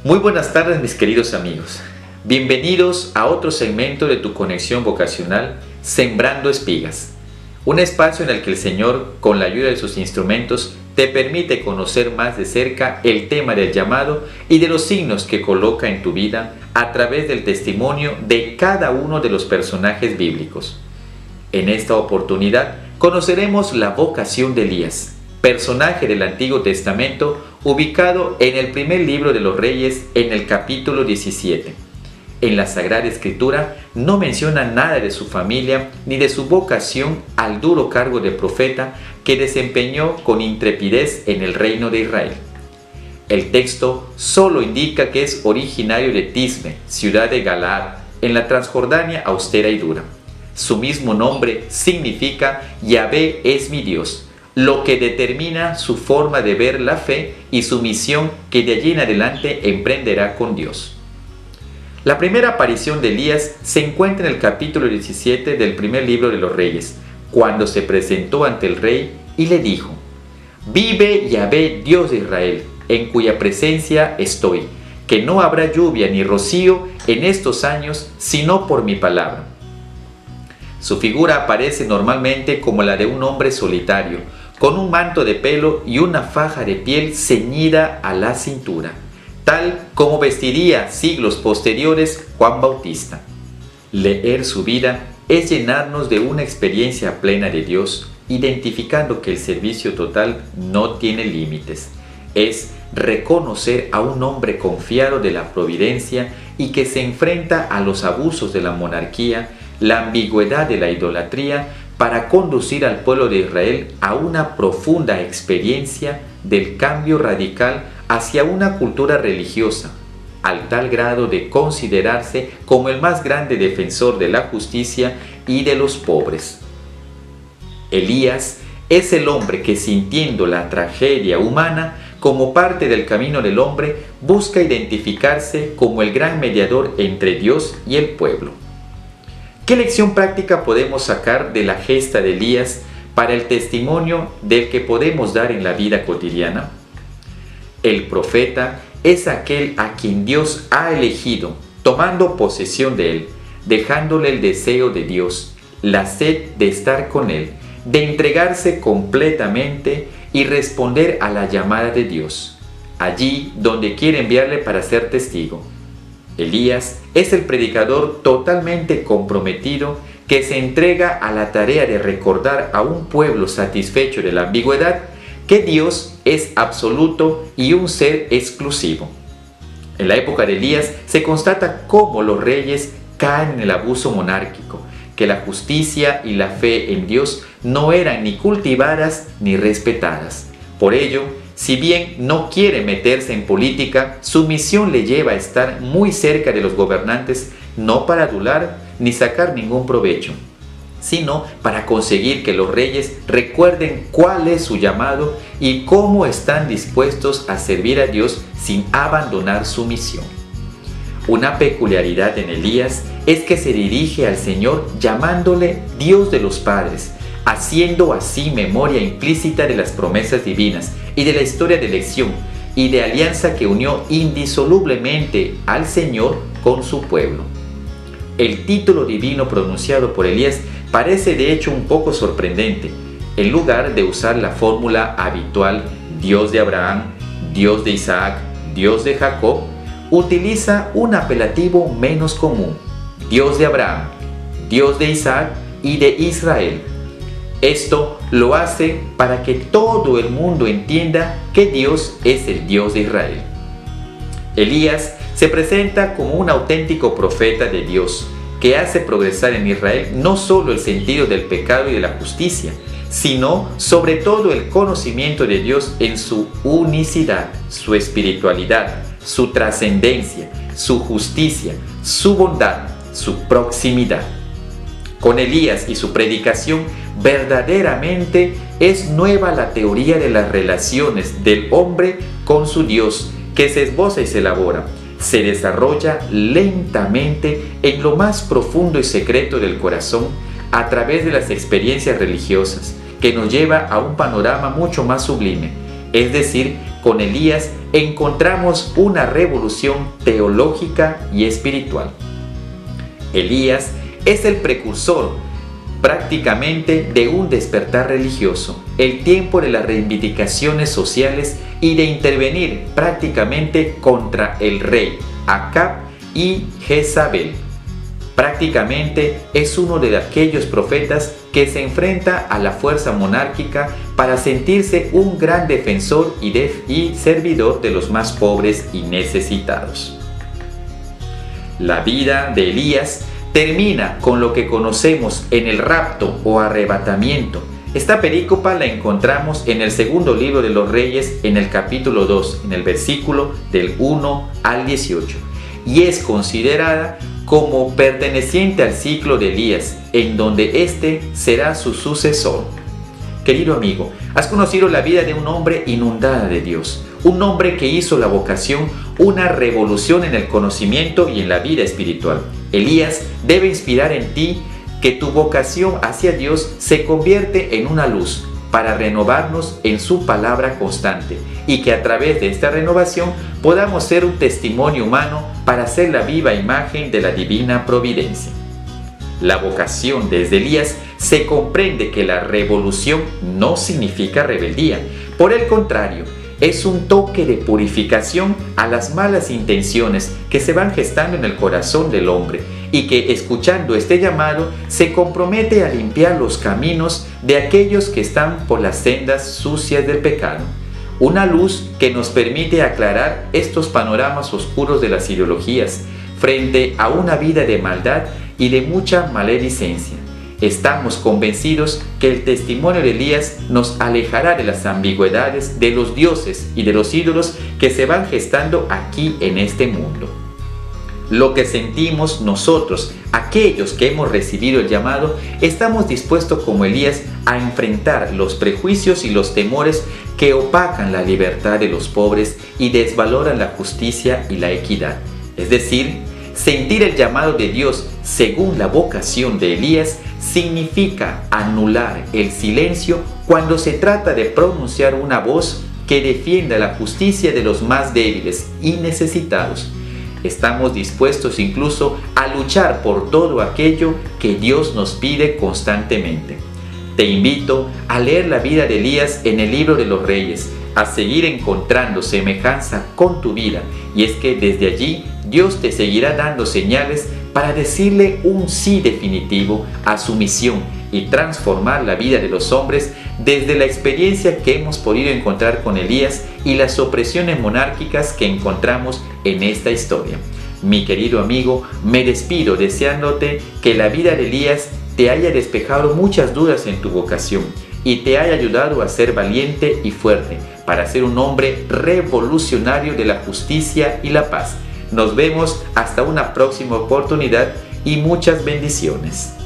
Muy buenas tardes, mis queridos amigos. Bienvenidos a otro segmento de tu conexión vocacional, Sembrando Espigas. Un espacio en el que el Señor, con la ayuda de sus instrumentos, te permite conocer más de cerca el tema del llamado y de los signos que coloca en tu vida a través del testimonio de cada uno de los personajes bíblicos. En esta oportunidad conoceremos la vocación de Elías, personaje del Antiguo Testamento ubicado en el primer libro de los Reyes en el capítulo 17. En la Sagrada Escritura no menciona nada de su familia ni de su vocación al duro cargo de profeta que desempeñó con intrepidez en el reino de Israel. El texto solo indica que es originario de Tisbe, ciudad de Galaad, en la Transjordania austera y dura. Su mismo nombre significa Yahvé es mi Dios, lo que determina su forma de ver la fe y su misión que de allí en adelante emprenderá con Dios. La primera aparición de Elías se encuentra en el capítulo 17 del primer libro de los Reyes, cuando se presentó ante el rey y le dijo: «Vive Yahvé, Dios de Israel, en cuya presencia estoy, que no habrá lluvia ni rocío en estos años, sino por mi palabra». Su figura aparece normalmente como la de un hombre solitario, con un manto de pelo y una faja de piel ceñida a la cintura, tal como vestiría siglos posteriores Juan Bautista. Leer su vida es llenarnos de una experiencia plena de Dios, identificando que el servicio total no tiene límites. Es reconocer a un hombre confiado de la providencia y que se enfrenta a los abusos de la monarquía, la ambigüedad de la idolatría, para conducir al pueblo de Israel a una profunda experiencia del cambio radical hacia una cultura religiosa, al tal grado de considerarse como el más grande defensor de la justicia y de los pobres. Elías es el hombre que, sintiendo la tragedia humana como parte del camino del hombre, busca identificarse como el gran mediador entre Dios y el pueblo. ¿Qué lección práctica podemos sacar de la gesta de Elías para el testimonio del que podemos dar en la vida cotidiana? El profeta es aquel a quien Dios ha elegido, tomando posesión de él, dejándole el deseo de Dios, la sed de estar con él, de entregarse completamente y responder a la llamada de Dios, allí donde quiere enviarle para ser testigo. Elías es el predicador totalmente comprometido que se entrega a la tarea de recordar a un pueblo satisfecho de la ambigüedad que Dios es absoluto y un ser exclusivo. En la época de Elías se constata cómo los reyes caen en el abuso monárquico, que la justicia y la fe en Dios no eran ni cultivadas ni respetadas. Por ello, si bien no quiere meterse en política, su misión le lleva a estar muy cerca de los gobernantes, no para adular ni sacar ningún provecho, sino para conseguir que los reyes recuerden cuál es su llamado y cómo están dispuestos a servir a Dios sin abandonar su misión. Una peculiaridad en Elías es que se dirige al Señor llamándole Dios de los padres, haciendo así memoria implícita de las promesas divinas y de la historia de elección y de alianza que unió indisolublemente al Señor con su pueblo. El título divino pronunciado por Elías parece de hecho un poco sorprendente. En lugar de usar la fórmula habitual Dios de Abraham, Dios de Isaac, Dios de Jacob, utiliza un apelativo menos común: Dios de Abraham, Dios de Isaac y de Israel. Esto lo hace para que todo el mundo entienda que Dios es el Dios de Israel. Elías se presenta como un auténtico profeta de Dios, que hace progresar en Israel no solo el sentido del pecado y de la justicia, sino sobre todo el conocimiento de Dios en su unicidad, su espiritualidad, su trascendencia, su justicia, su bondad, su proximidad. Con Elías y su predicación, verdaderamente es nueva la teoría de las relaciones del hombre con su Dios, que se esboza y se elabora, se desarrolla lentamente en lo más profundo y secreto del corazón a través de las experiencias religiosas, que nos lleva a un panorama mucho más sublime, Es decir, con Elías encontramos una revolución teológica y espiritual. Elías es el precursor prácticamente de un despertar religioso, el tiempo de las reivindicaciones sociales y de intervenir prácticamente contra el rey Acab y Jezabel. Prácticamente es uno de aquellos profetas que se enfrenta a la fuerza monárquica para sentirse un gran defensor y servidor de los más pobres y necesitados. La vida de Elías termina con lo que conocemos en el rapto o arrebatamiento. Esta perícopa la encontramos en el segundo libro de los Reyes, en el capítulo 2, en el versículo del 1 al 18, y es considerada como perteneciente al ciclo de Elías, en donde éste será su sucesor. Querido amigo, has conocido la vida de un hombre inundada de Dios, un hombre que hizo la vocación una revolución en el conocimiento y en la vida espiritual. Elías debe inspirar en ti que tu vocación hacia Dios se convierte en una luz para renovarnos en su palabra constante, y que a través de esta renovación podamos ser un testimonio humano para ser la viva imagen de la divina providencia. La vocación desde Elías se comprende que la revolución no significa rebeldía. Por el contrario, es un toque de purificación a las malas intenciones que se van gestando en el corazón del hombre, y que, escuchando este llamado, se compromete a limpiar los caminos de aquellos que están por las sendas sucias del pecado. Una luz que nos permite aclarar estos panoramas oscuros de las ideologías frente a una vida de maldad y de mucha maledicencia. Estamos convencidos que el testimonio de Elías nos alejará de las ambigüedades de los dioses y de los ídolos que se van gestando aquí en este mundo. Lo que sentimos nosotros, aquellos que hemos recibido el llamado, estamos dispuestos como Elías a enfrentar los prejuicios y los temores que opacan la libertad de los pobres y desvaloran la justicia y la equidad. Es decir, sentir el llamado de Dios según la vocación de Elías significa anular el silencio cuando se trata de pronunciar una voz que defienda la justicia de los más débiles y necesitados. Estamos dispuestos incluso a luchar por todo aquello que Dios nos pide constantemente. Te invito a leer la vida de Elías en el libro de los Reyes, a seguir encontrando semejanza con tu vida, y es que desde allí Dios te seguirá dando señales para decirle un sí definitivo a su misión y transformar la vida de los hombres desde la experiencia que hemos podido encontrar con Elías y las opresiones monárquicas que encontramos en esta historia. Mi querido amigo, me despido deseándote que la vida de Elías te haya despejado muchas dudas en tu vocación y te haya ayudado a ser valiente y fuerte para ser un hombre revolucionario de la justicia y la paz. Nos vemos hasta una próxima oportunidad y muchas bendiciones.